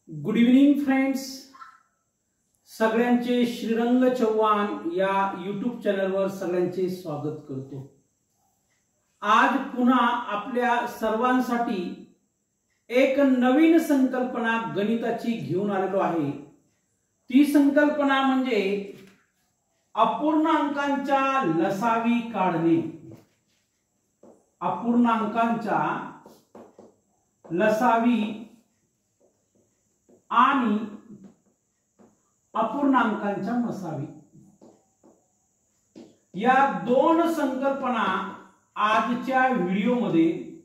Good evening friends. सगळ्यांचे श्रीरंग चव्हाण या YouTube चॅनलवर सगळ्यांचे स्वागत करतो. आज पुन्हा आपल्या सर्वांसाठी एक नवीन संकल्पना गणिताची घेऊन आलेलो आहे. ती संकल्पना म्हणजे अपूर्णांकांच्या लसावी काढणे. अपूर्णांकांच्या लसावी आणि अपूर्णांकांच्या मसावी या दोन संकल्पना आजच्या व्हिडिओमध्ये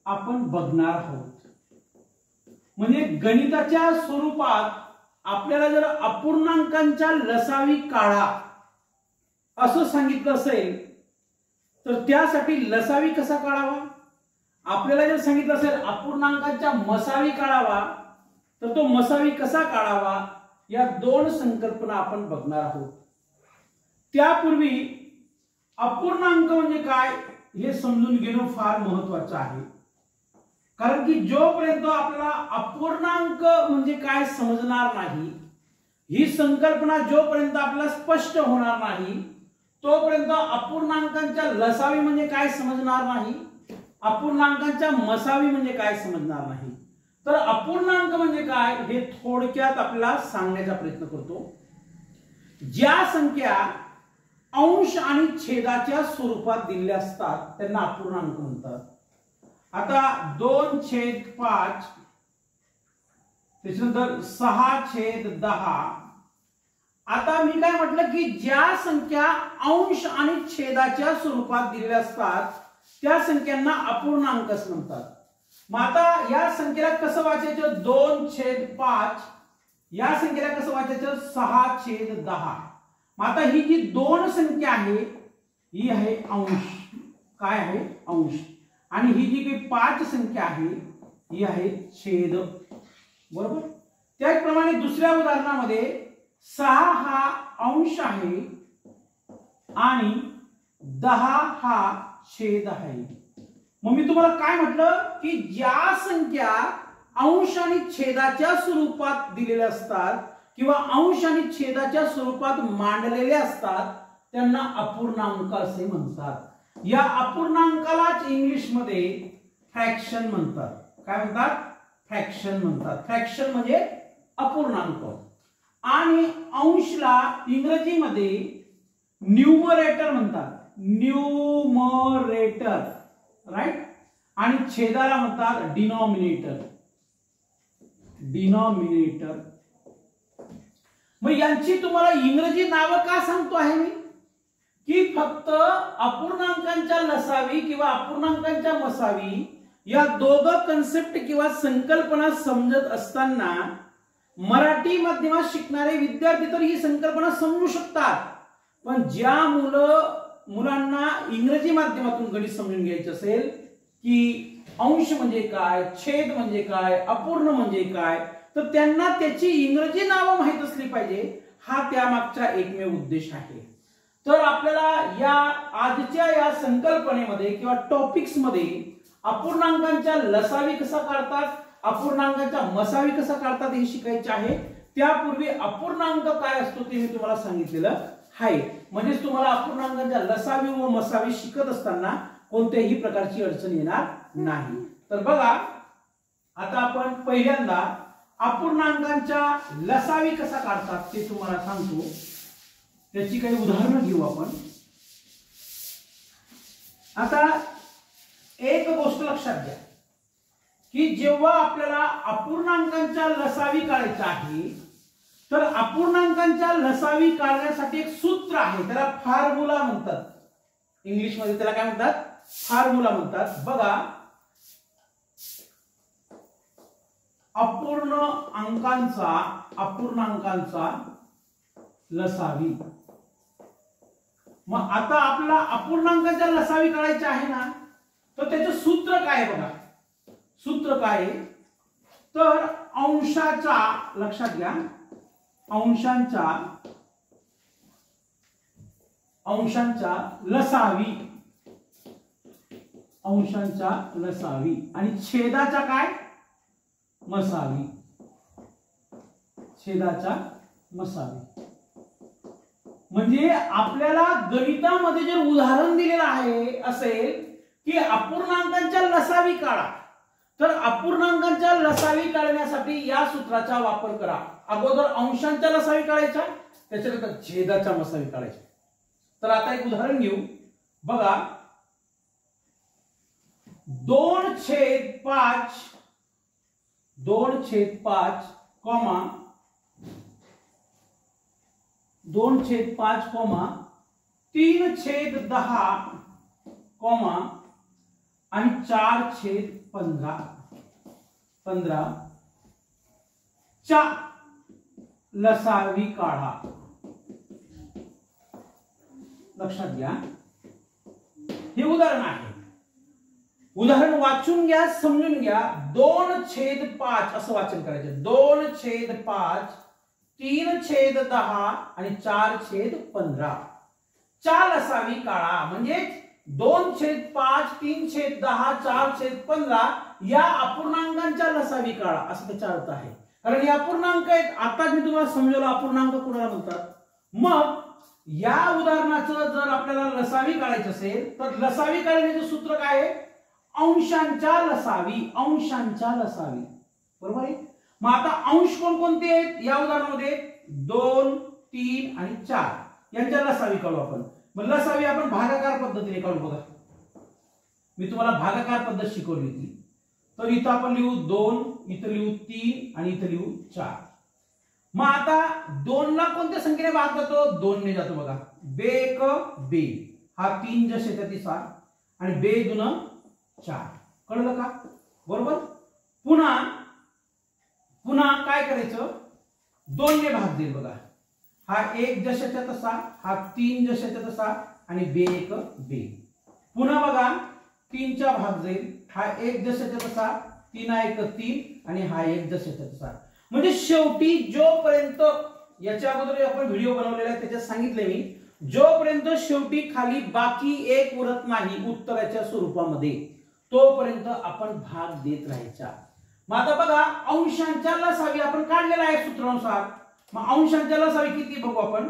आपण बघणार आहोत. म्हणजे गणिताच्या स्वरूपात आपल्याला जर अपूर्णांकांच्या लसावी काढा असं सांगितलं असेल तर त्यासाठी लसावी कसा काढावा, आपल्याला जर सांगितलं असेल अपूर्णांकांच्या मसावी काढावा तर तो मसावी कसा काढावा, या दोन संकल्पना आपण बघणार आहोत. त्यापूर्वी अपूर्णांक म्हणजे काय हे समजून घेणं फार महत्त्वाचं आहे. कारण की जोपर्यंत आपल्याला अपूर्णांक म्हणजे काय समजणार नाही, ही संकल्पना जोपर्यंत आपल्याला स्पष्ट होणार नाही तोपर्यंत अपूर्णांकांच्या लसावी म्हणजे काय समजणार नाही, अपूर्णांकांच्या मसावी म्हणजे काय समजणार नाही. तर अपूर्णांक म्हणजे काय हे थोडक्यात आपल्याला सांगण्याचा प्रयत्न करतो. ज्या संख्या अंश आणि छेदाच्या स्वरूपात दिलेल्या असतात त्यांना अपूर्णांक म्हणतात. आता 2/5 त्याच्यानंतर 6/10. आता मी काय म्हटलं की ज्या संख्या अंश आणि छेदाच्या स्वरूपात दिलेल्या असतात त्या संख्यांना अपूर्णांक म्हणतात. मग आता या संख्येला कसं वाचायचं, 2/5 या संख्येला कसं वाचायचं, 6/10. मग आता ही जी दोन संख्या आहे ही आहे अंश, काय आहे अंश, आणि ही जी काही 5 संख्या आहे ही आहे छेद, बरोबर. त्याचप्रमाणे दुसऱ्या उदाहरणामध्ये 6 हा अंश आहे आणि 10 हा छेद आहे. मग मी तुम्हाला काय म्हटलं की ज्या संख्या अंश आणि छेदाच्या स्वरूपात दिलेल्या असतात किंवा अंश आणि छेदाच्या स्वरूपात मांडलेल्या असतात त्यांना अपूर्णांक असे म्हणतात. या अपूर्णांकालाच इंग्लिश मध्ये फ्रॅक्शन म्हणतात. काय म्हणतात, फ्रॅक्शन म्हणतात. फ्रॅक्शन म्हणजे अपूर्णांक. आणि अंशला इंग्रजीमध्ये न्यूमरेटर म्हणतात, न्यूमरेटर, राईट. आणि छेदाला म्हणतात डिनॉमिनेटर, डिनॉमिनेटर. मग यांची तुम्हाला इंग्रजी नाव का सांगतो आहे मी, की फक्त अपूर्णांकांच्या लसावी किंवा अपूर्णांकांच्या मसावी या दोघं कन्सेप्ट किंवा संकल्पना समजत असताना मराठी माध्यमात शिकणारे विद्यार्थी तर ही संकल्पना समजू शकतात, पण ज्या मुलांना इंग्रजी माध्यमातून गणित समजून घ्यायचं असेल की अंश म्हणजे काय, छेद म्हणजे काय, अपूर्ण म्हणजे काय, तर त्यांना त्याची इंग्रजी नावं माहित असली पाहिजे. हा त्यामागचा एकमेव उद्देश आहे. तर आपल्याला या आजच्या या संकल्पनेमध्ये किंवा टॉपिक्स मध्ये अपूर्णांकांच्या लसावी कसा काढतात, अपूर्णांकांच्या मसावी कसा काढतात हे शिकायचे आहे. त्यापूर्वी अपूर्णांक काय असतो ते मी तुम्हाला सांगितलेलं आहे. म्हणजे तुम्हाला अपूर्णांकांच्या लसावी व मसावी शिकत असताना कोणत्याही प्रकारची अडचण येणार नाही. तर बघा, आता आपण पहिल्यांदा अपूर्णांकांच्या लसावी कसा काढतात ते तुम्हाला सांगतो. त्याची काही उदाहरणं घेऊ आपण. आता एक गोष्ट लक्षात घ्या की जेव्हा आपल्याला अपूर्णांकांच्या लसावी काढायचं आहे तर अपूर्णांकांच्या लसावी काढण्यासाठी एक सूत्र आहे, त्याला फॉर्म्युला म्हणतात. इंग्लिश मध्ये त्याला काय म्हणतात, फॉर्म्युला म्हणतात. बघा, अपूर्णांकांचा लसावी. मग आता आपल्याला अपूर्णांकांच्या लसावी काढायची आहे ना, तर त्याचं सूत्र काय आहे बघा. सूत्र काय आहे तर अंशाचा, लक्षात घ्या, अंशांच्या लसावी आणि छेदाचा काय, मसावी. छेदाच्या मसावी. म्हणजे आपल्याला गणितामध्ये जर उदाहरण दिलेलं आहे असेल की अपूर्णांकांच्या लसावी काढा, तर अपूर्णांकांच्या लसावी काढण्यासाठी या सूत्राचा वापर करा. अगोदर अंशांच्या लसावी काढायच्या, त्याच्यानंतर छेदाच्या मसावी काढायच्या. तर आता एक उदाहरण घेऊ बघा. 2/5 2/5 कॉमा 2/5 कॉमा 3/10 कॉमा आणि 4/15 च्या लसावी काढा. लक्षात घ्या, हे उदाहरण आहे. उदाहरण वाचून घ्या, समजून घ्या. 2/5 असं वाचन करायचं. 2/5 3/10 आणि 4/15 च्या लसावी काढा. म्हणजे 2/5 3/10 4/15 या अपूर्णांकांच्या लसावी काढा, असं त्याचा अर्थ आहे. कारण हे अपूर्णांक आहेत. आता मी तुम्हाला समजवलं अपूर्णांक कुणाला म्हणतात. मग या उदाहरणाचं जर आपल्याला लसावी काढायचं असेल तर लसावी काढण्याचं सूत्र काय आहे? अंशांच्या लसावी. अंशांच्या लसावी, बरोबर आहे. मग आता अंश कोणकोणते आहेत या उदाहरणामध्ये? 2 3 आणि 4 यांच्या लसावी काढू आपण. मग लसावी आपण भागाकार पद्धतीने काढू. बघा, मी तुम्हाला भागाकार पद्धत शिकवली होती. तर इथं आपण लिहू 2, इथं लिहू 3 आणि इथं लिहू 4. मग आता 2 ला कोणत्या संख्येने भाग जातो? 2 ने जातो. बघा, बेक बे, हा 3 जसे त्या तिसा आणि बे दुन 4. कळलं का? बरोबर. पुन्हा पुन्हा काय करायचं? 2 ने भाग देईल. बघा, हा 1 जशाच्या तसा, हा 3 जशाच्या तसा आणि बे एक बे. पुन्हा बघा 3 चा भाग जाईल. हा 1 जशाच्या तसा, 3 1 3 आणि हा 1 जशाच्या तसा. म्हणजे शेवटी जोपर्यंत, याच्या अगोदर आपण व्हिडिओ बनवलेला आहे त्याच्यात सांगितले मी, जोपर्यंत शेवटी खाली बाकी एक उरत नाही उत्तराच्या स्वरूपामध्ये, तोपर्यंत आपण भाग देत राहायचा. मग आता बघा, अंशांच्या लसावी आपण काढलेला आहे सूत्रानुसार. मग अंशांच्या लसावी किती बघू आपण?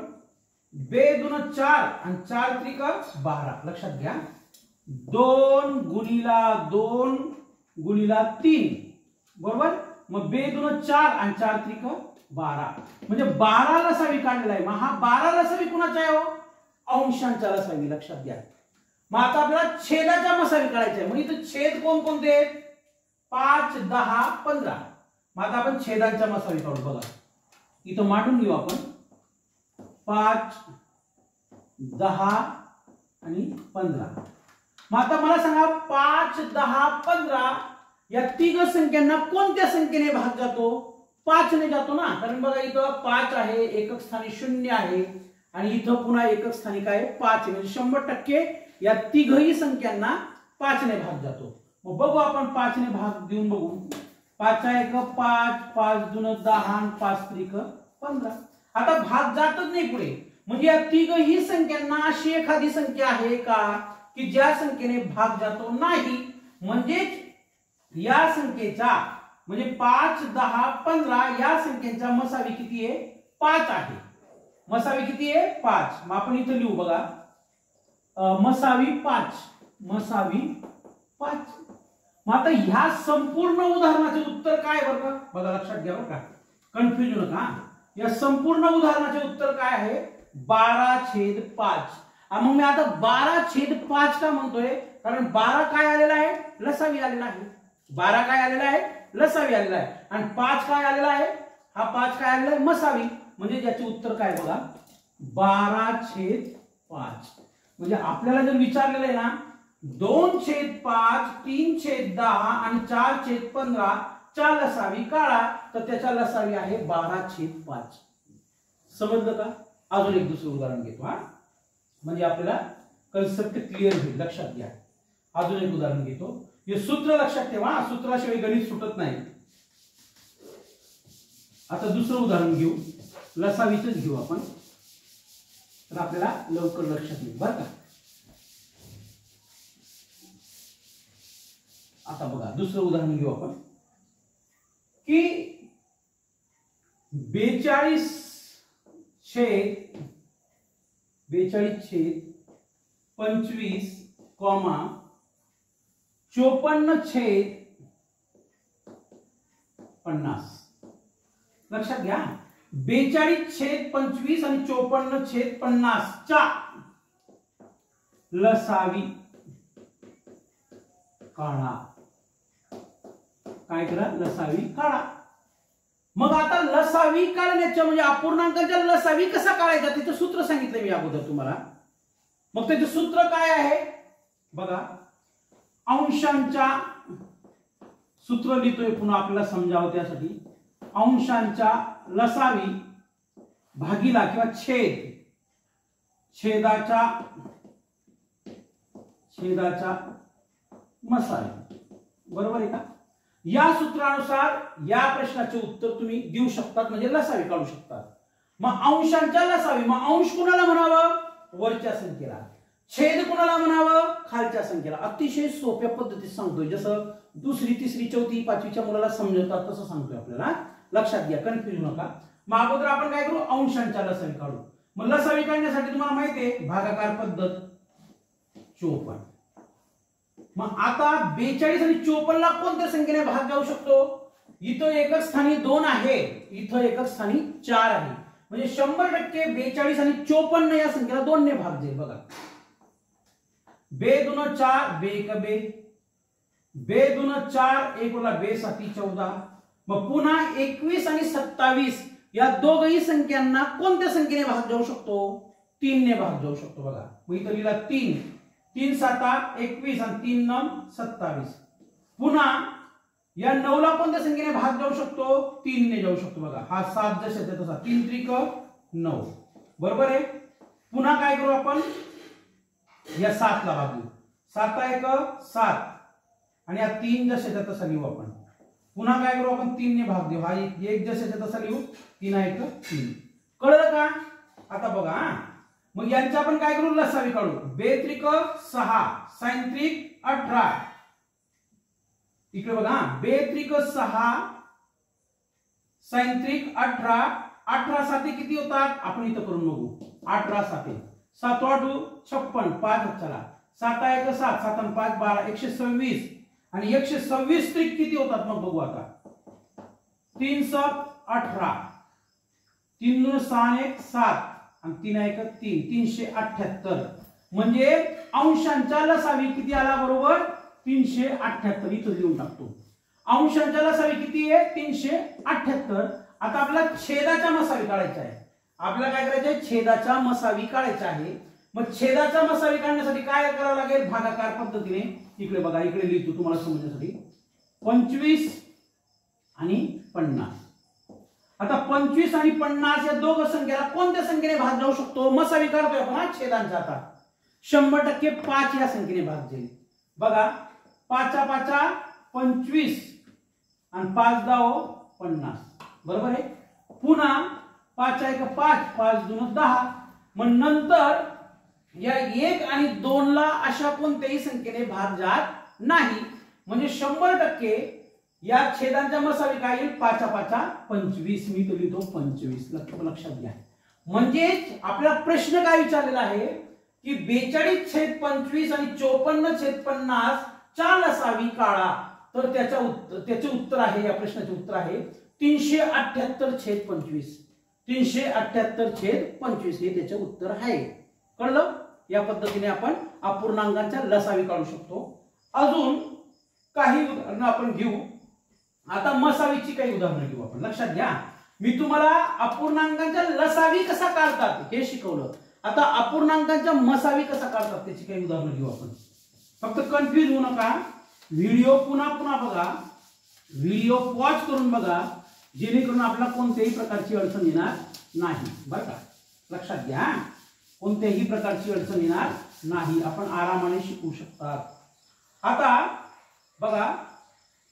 2 दुन 4 आणि 4 त्रिक 12. लक्षात घ्या, 2 गुणिला 2 गुणिला 3, बरोबर. मग 2 दुन 4 आणि 4 त्रिक 12 म्हणजे 12 लसावी काढलेला आहे. मग हा 12 लसावी कुणाचा आहे? अंशांच्या लसावी. लक्षात घ्या. मग आता आपल्याला छेदाच्या मसावी काढायचे आहे. मग इथं छेद कोणकोणते आहेत? 5 10 15. मग आता आपण छेदांच्या मसावी काढू. बघा, इथं मांडून घेऊ आपण. 5 10 आणि 15. मग आता मला सांगा, 5 10 15 या तिघ संख्यांना कोणत्या संख्येने भाग जातो? 5 ने जातो ना. कारण बघा, इथं 5 आहे, एकक स्थानी 0 आहे आणि इथं पुन्हा एकक स्थानी काय? 5. म्हणजे 100% या तिघही संख्यांना 5 ने भाग जातो. मग बघू आपण 5 ने भाग देऊन बघू. 5 1 5, 5 2 10 आणि 5 त्रिक 15. आता भाग जातच नाही पुढे. म्हणजे या तिघही संख्यांना अशी एखादी संख्या आहे का की ज्या संख्येने भाग जातो? नाही. म्हणजे या संख्येचा, म्हणजे 5 10 15 या संख्येचा मसावी किती आहे? 5 आहे. मसावी किती आहे? 5. मग आपण इथं लिहू. बघा, मसावी 5. मसावी 5. मग आता ह्या संपूर्ण उदाहरणाचे उत्तर काय बरं का? बघा, लक्षात घ्या बरं का, कन्फ्युज नका. या संपूर्ण उदाहरणाचे उत्तर काय आहे? 12/5. मग मी आता 12/5 का म्हणतोय? कारण 12 काय आलेला आहे? लसावी आलेला आहे. 12 काय आलेला आहे? लसावी आलेला आहे. आणि 5 काय आलेला आहे? हा 5 काय आलेला आहे? मसावी. म्हणजे याचे उत्तर काय? बघा, 12/5. म्हणजे आपल्याला जर विचारलेलं आहे ना, 2/5 3/10 आणि 4/15 च्या लसावी काढा, तर त्याच्या लसावी आहे 12/5. समजलं का? अजून एक दुसरं उदाहरण घेतो हा, म्हणजे आपल्याला कन्सेप्ट क्लिअर होईल. लक्षात घ्या. अजून एक उदाहरण घेतो. हे सूत्र लक्षात ठेवा, सूत्राशिवाय गणित सुटत नाही. आता दुसरं उदाहरण घेऊ, लसावीच घेऊ आपण, तर आपल्याला लवकर लक्षात येईल बरं का. आता बघा, दुसरं उदाहरण घेऊ आपण की 42 छेद 25 कॉमा 54 छेद 50. लक्षात घ्या 42 छेद 25 आणि 54 छेद 50 च्या लसावी काढा. काय करा? लसावी काढा. मग आता लसावी काढण्याच्या म्हणजे अपूर्णांकाच्या लसावी कसा काढायचा त्याचं सूत्र सांगितलं मी अगोदर तुम्हाला. मग त्याचं सूत्र काय आहे बघा. अंशांच्या सूत्र लिहितोय पुन्हा आपल्याला समजावं त्यासाठी. अंशांच्या लसावी भागीला किंवा छेदाच्या मसावी. बरोबर आहे का? या सूत्रानुसार या प्रश्नाचे उत्तर तुम्ही देऊ शकतात म्हणजे लसावी काढू शकतात. मग अंशांच्या लसावी, मग अंश कुणाला म्हणावं? वरच्या संख्येला. छेद कुणाला म्हणावं? खालच्या संख्येला. अतिशय सोप्या पद्धतीत सांगतोय, जसं दुसरी तिसरी चौथी पाचवीच्या मुलाला समजतात तसं सांगतोय आपल्याला. लक्षात घ्या, कन्फ्युज नका. मग अगोदर आपण काय करू? अंशांच्या लसावी काढू. मग लसावी काढण्यासाठी तुम्हाला माहिती आहे भागाकार पद्धत 54. मग आता 42 आणि 54 ला कोणत्या संख्येने भाग जाऊ शकतो? इथं एकक स्थानी 2 आहे, इथं एकक स्थानी 4 आहे. म्हणजे 100% 42 आणि 54 या संख्येला 2 ने भाग जाईल. बघा 2 दून 4, 2 1 2, 2 दून 4, 1 उरला 2 7 14. मग पुन्हा 21 आणि 27 या दोघही संख्यांना कोणत्या संख्येने भाग जाऊ शकतो? 3 ने भाग जाऊ शकतो. बघा मग इथं लिहिला 3, 3 7 21 आणि 3 9 27. पुन्हा या 9 ला कोणत्या संख्येने भाग जाऊ शकतो? 3 ने जाऊ शकतो. बघा हा 7 जशाच्या तसा 3 त्रिक 9. बरोबर आहे. पुन्हा काय करू आपण? या 7 ला भाग देऊ. 7 1 7 आणि या 3 जशाच्या तसा लिहू आपण. पुन्हा काय करू आपण? 3 ने भाग देऊ. हा 1 जशाच्या तसा लिहू. 3 1 3. कळलं का? आता बघा मग यांचा आपण काय करू? लसावी काढू. 2 त्रिक 6 sin त्रिक 18. इकडे बघा 2 त्रिक 6 sin त्रिक 18. 18 साते किती होतात? आपण इथं करून बघू. 18 साते 7 8 56 5 चला 7 1 7 7 आणि 5 12 126 आणि 126 त्रिक किती होतात मग बघू आता. 3 7 18 3 2 6 1 7 आणि 3 1 3 378. म्हणजे अंशांच्या लसावी किती आला? बरोबर 378. इथं लिहून टाकतो. अंशांच्या लसावी किती आहे? 378. आता आपल्याला छेदाच्या मसावी काढायचा आहे. आपल्याला काय करायचं आहे? छेदाच्या मसावी काढायचा आहे. मग छेदाच्या मसावी काढण्यासाठी काय करावं लागेल? भागाकार पद्धतीने. इकडे बघा, इकडे लिहितो तुम्हाला समजण्यासाठी. 25 आणि 50. आता 25 आणि 50 या दोघ संख्येला कोणत्या संख्येने भाग जाऊ शकतो? मसावी काढतोय आपण छेदांचा. आता 100% 5 या संख्येने भाग जाईल. बघा 5 5 25 आणि 5 10 50. बरोबर आहे. पुन्हा 5 1 5 5 2 10. मग नंतर या 1 आणि 2 ला अशा कोणत्याही संख्येने भाग जात नाही. म्हणजे 100% या छेदांच्या मसावी काय येईल? 5 5 25. मी तो लिहितो 25. लक्षात घ्या. म्हणजे आपला प्रश्न काय विचारलेला आहे की 42 छेद 25 आणि 54 छेद 50 च्या लसावी काढा. तर त्याचे उत्तर आहे, या प्रश्नाचे उत्तर आहे 378 छेद 25. 378 छेद 25 हे त्याचे उत्तर आहे. कळलं? या पद्धतीने आपण अपूर्णांकांच्या लसावी काढू शकतो. अजून काही उदाहरणं आपण घेऊ. आता मसावीची काही उदाहरणं घेऊ आपण. लक्षात घ्या, मी तुम्हाला अपूर्णांकांच्या लसावी कसा काढतात हे शिकवलं. आता अपूर्णांकांच्या मसावी कसा काढतात त्याची काही उदाहरणं घेऊ आपण. फक्त कन्फ्युज होऊ नका. व्हिडिओ पुन्हा पुन्हा बघा. व्हिडिओ पॉज करून बघा, जेणेकरून आपल्याला कोणत्याही प्रकारची अडचण येणार नाही. बरं का? लक्षात घ्या, कोणत्याही प्रकारची अडचण येणार नाही. आपण आरामाने शिकू शकतात. आता बघा,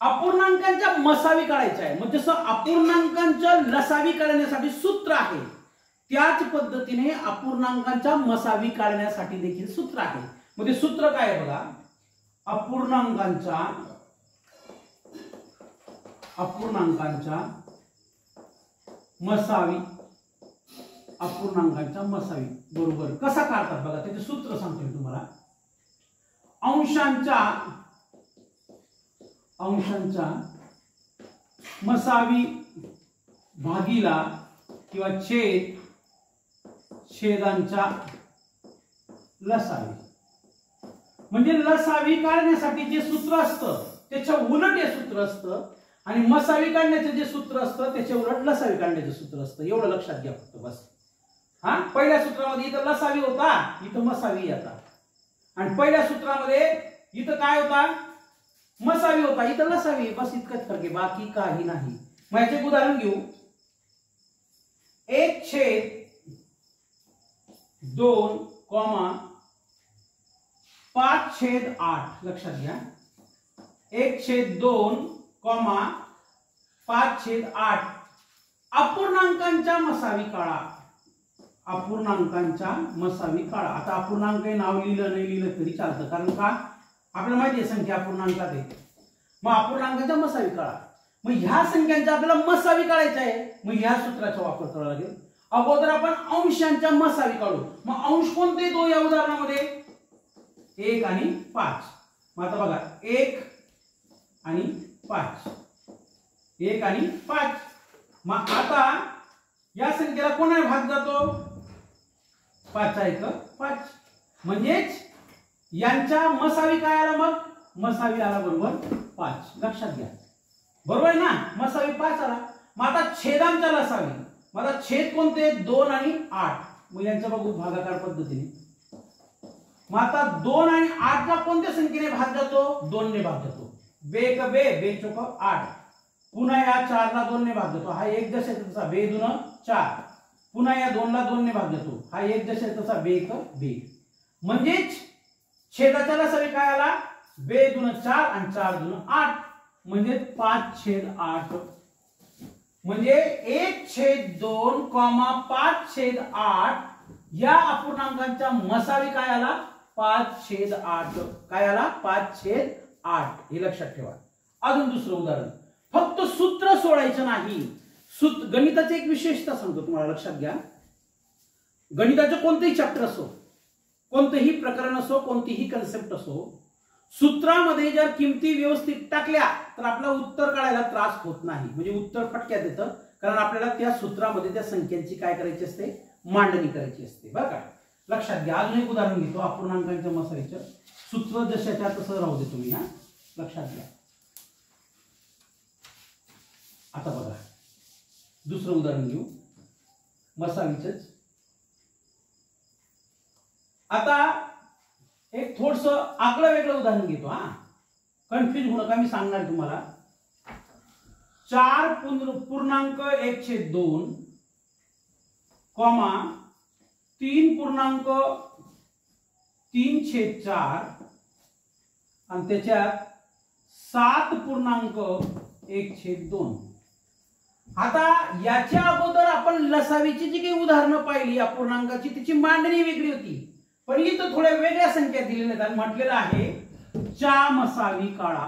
अपूर्णांकांच्या मसावी काढायच्या आहे. मग जसं अपूर्णांकांच्या लसावी काढण्यासाठी सूत्र आहे, त्याच पद्धतीने अपूर्णांकांच्या मसावी काढण्यासाठी देखील सूत्र आहे. मग ते सूत्र काय आहे बघा. अपूर्णांकांच्या मसावी, अपूर्णांकांच्या मसावी. बरोबर. कसा काढतात बघा, त्याचे सूत्र सांगतो मी तुम्हाला. अंशांच्या मसावी भागीला किंवा छेदांच्या लसावी. म्हणजे लसावी काढण्यासाठी जे सूत्र असतं त्याच्या उलट हे सूत्र असतं, आणि मसावी काढण्याचे जे सूत्र असतं त्याच्या उलट लसावी काढण्याचे सूत्र असतं. एवढं लक्षात घ्या फक्त बस. हा, पहिल्या सूत्रामध्ये इथं लसावी होता, इथं मसावी येतात. आणि पहिल्या सूत्रामध्ये इथं काय होता, मसावी होता, इथं लसावी. बस इतकंच फरक आहे, बाकी काही नाही. मग याचे उदाहरण घेऊ. 1/2, 5/8. लक्षात घ्या. 1/2, 5/8 अपूर्णांकांच्या मसावी काढा. अपूर्णांकांच्या मसावी काढा. आता अपूर्णांक नाव लिहिलं नाही लिहिलं तरी चालतं, कारण का आपल्याला माहिती आहे संख्या अपूर्णांकात आहे. मग अपूर्णांकांच्या मसावी काढा. मग ह्या संख्यांच्या आपल्याला मसावी काढायच्या आहे, मग ह्या सूत्राचा वापर करावा लागेल. अगोदर आपण अंशांच्या मसावी काढू. मग अंश कोणते दो या उदाहरणामध्ये? 1 आणि 5. मग आता बघा 1 आणि 5, 1 आणि 5. मग आता या संख्येला कोणाला भाग जातो? 5 5. म्हणजेच यांच्या मसावी काय आला? मग मसावी आला बरोबर 5. लक्षात घ्या. बरोबर आहे ना, मसावी 5 आला. मग आता छेदांच्या लसावी. मग आता छेद कोणते? 2 आणि 8. मग यांचा बघू भागाकार पद्धतीने. मग आता 2 आणि 8 ला कोणत्या संख्येने भाग जातो? 2 ने भाग जातो. बे का बे, बे चौक 8. पुन्हा या 4 ला 2 ने भाग जातो. हा 1 जसा तसा, बे 2 4. पुन्हा या 2 ला 2 ने भाग जातो. हा 1 जसा तसा, बे 1 बे. म्हणजेच छेदाच्या लसावी काय आला? बे 2 4 आणि 4 2 8. म्हणजे 5/8. म्हणजे 1/2, 5/8 या अपूर्णांकांच्या मसावी काय आला? 5/8. काय आला? 5/8. हे लक्षात ठेवा. अजून दुसरं उदाहरण. फक्त सूत्र सोडायचं नाही. गणिताची एक विशेषता सांगतो तुम्हाला, लक्षात घ्या. गणिताचं कोणतेही चॅप्टर असो, कोणतेही प्रकरण असो, कोणतीही कन्सेप्ट असो, सूत्रामध्ये जर किमती व्यवस्थित टाकल्या तर आपला उत्तर काढायला त्रास होत नाही. म्हणजे उत्तर फटक्यात येतं, कारण आपल्याला त्या सूत्रामध्ये त्या संख्यांची काय करायची असते? मांडणी करायची असते. बरं का, लक्षात घ्या. अजून एक उदाहरण घेतो अपूर्णांकांच्या मसावीचं. सूत्र जशाच्या तसं राहू दे तुम्ही. हा, लक्षात घ्या. आता बघा दुसरं उदाहरण घेऊ मसावीच. आता एक थोडस आगळं वेगळं उदाहरण घेतो. हा, कन्फ्युज होऊ नका, मी सांगणार तुम्हाला. 4.1/2, 3.3/4 आणि त्याच्यात 7.1/2. आता याच्या अगोदर आपण लसावीची जी काही उदाहरणं पाहिली अपूर्णांकाची, त्याची मांडणी वेगळी होती. पण इथं थोड्या वेगळ्या संख्या दिलेल्या आहेत. म्हटलेलं आहे च्या मसावी काढा.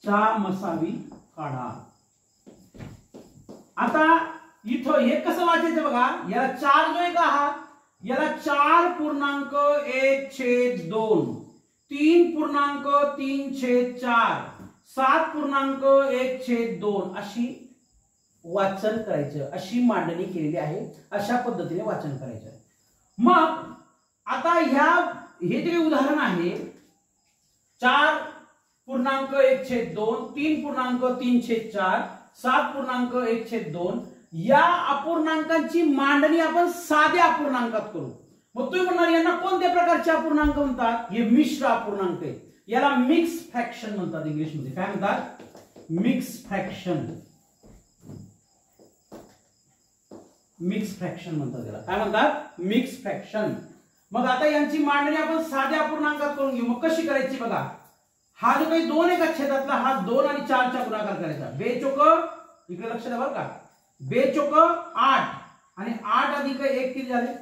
च्या मसावी काढा. आता इथं हे कसं वाचायचं बघा. याला 4 जो आहे का, हा याला 4.1/2, 3.3/4, 7.1/2 अशी वाचन करायचं. अशी मांडणी केलेली आहे. अशा पद्धतीने वाचन करायचं. मग आता हे जे उदाहरण आहे 4.1/2, 3.3/4, 7.1/2 या अपूर्णांकांची मांडणी आपण साध्या अपूर्णांकात करू. मग तुम्ही म्हणणार यांना कोणत्या प्रकारचे अपूर्णांक म्हणतात? हे मिश्र अपूर्णांक आहेत. याला मिक्स फ्रॅक्शन म्हणतात इंग्लिशमध्ये. काय म्हणतात? Mix fraction. मिक्स फ्रॅक्शन म्हणतात त्याला. काय म्हणतात? Mix fraction. मग आता यांची मांडणी आपण साध्या अपूर्णांकात करून घेऊ. मग कशी करायची बघा. हा जो काही 2 एका छेदातला, हा 2 आणि 4 चा गुणाकार करायचा. बे चोक, इकडे लक्ष द्या बरं का, बे चोक 8 आणि 8 अधिक 1 किती झाले?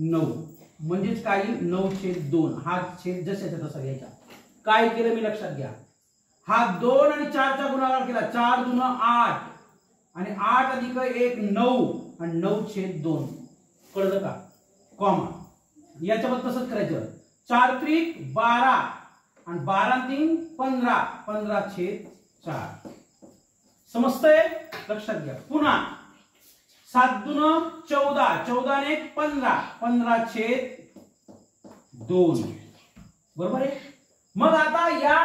9. म्हणजेच काय? 9/2. हा छेद जशाच्या तसा घ्यायचा. काय केलं मी लक्षात घ्या. हा 2 आणि 4 चा गुणाकार केला. 4 2 8, आणि 8 अधिक 1 9 आणि 9/2 कळलं का? कॉमा याच्यावर तसंच करायचं. 4 त्रिक 12 आणि 12 3 15 15/4 समजतंय? लक्षात घ्या. पुन्हा 7 दून 14 14 ने 15 15/2 बरोबर आहे. मग आता या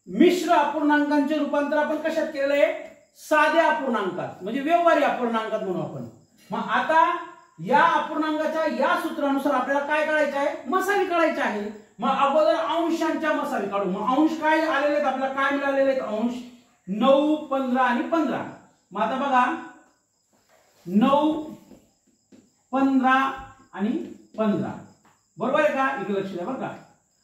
मिश्र अपूर्णांकांचे रूपांतर आपण कशात केलेलं आहे? साध्या अपूर्णांकात म्हणजे व्यवहारी अपूर्णांकात म्हणू आपण. मग आता या अपूर्णांकाच्या या सूत्रानुसार आपल्याला काय करायचं आहे? मसावी काढायची आहे. मग अगोदर अंशांच्या मसावी काढू. मग अंश काय आलेले आहेत आपल्याला? काय मिळालेले आहेत अंश? 9 15 आणि 15. मग आता बघा 9 15 आणि 15 बरोबर आहे का? इकडे लक्ष द्या बरं का.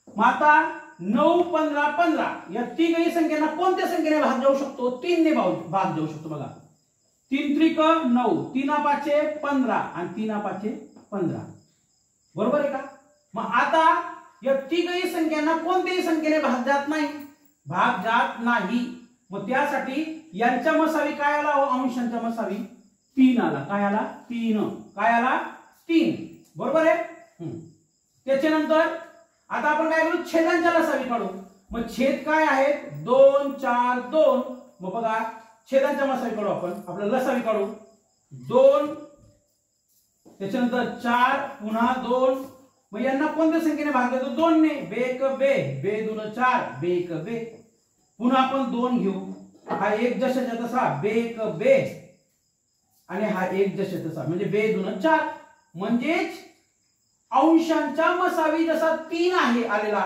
मग आता 9 15 15 या तिघही संख्यांना कोणत्या संख्येने भाग जाऊ शकतो? 3 ने भाग जाऊ शकतो. बघा 3 त्रिक 9 3 पाचे 15 आणि 3 पाचे 15 बरोबर आहे का? मग आता या तिघही संख्यांना कोणत्याही संख्येने भाग जात नाही. मग त्यासाठी यांच्या मसावी काय आला? अंशांच्या मसावी 3 आला. काय आला? 3. काय आला? 3 बरोबर आहे. त्याच्यानंतर आता आपण काय करू? छेदांच्या लसावी काढू. मग छेद काय आहेत? 2 4 2. मग बघा छेदांच्या मसावी काढू आपण. आपलं लसावी काढू. 2 त्याच्यानंतर 4 पुन्हा 2. मग यांना कोणत्या संख्येने भाग देतो? 2 ने. बेक बे बे 2 4 बेक बे. पुन्हा आपण 2 घेऊ. हा एक जशाच्या तसा बेक बे आणि हा एक जशाच्या तसा म्हणजे बे 2 4. म्हणजेच अंशांच्या मसावी जसा 3 आहे आलेला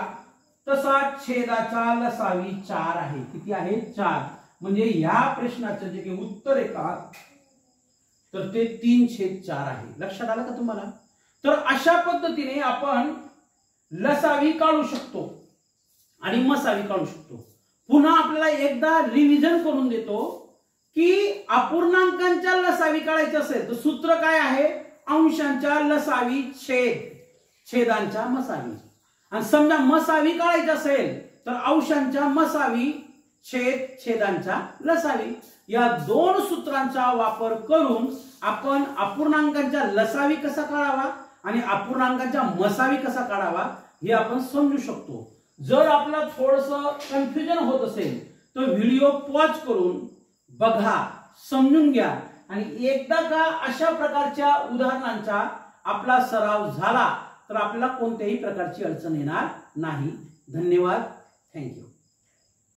तसा छेदाचा लसावी 4 आहे. किती आहे? 4. म्हणजे ह्या प्रश्नाचं जे काही उत्तर आहे का तर ते 3/4 आहे. लक्षात आलं का तुम्हाला? तर अशा पद्धतीने आपण लसावी काढू शकतो आणि मसावी काढू शकतो. पुन्हा आपल्याला एकदा रिव्हिजन करून देतो की अपूर्णांकांच्या लसावी काढायची असेल तर सूत्र काय आहे? अंशांच्या लसावी छेदांच्या मसावी. आणि समजा मसावी काढायची असेल तर अंशांच्या मसावी छेदांच्या लसावी. या दोन सूत्रांचा वापर करून आपण अपूर्णांकांच्या लसावी कसा काढावा आणि अपूर्णांकांच्या मसावी कसा काढावा हे आपण समजू शकतो. जर आपला थोडंसं कन्फ्युजन होत असेल तर व्हिडिओ पॉज करून बघा, समजून घ्या आणि एकदा का अशा प्रकारच्या उदाहरणांचा आपला सराव झाला तर आपल्याला कोणत्याही प्रकारची अडचण येणार नाही. धन्यवाद. थँक्यू.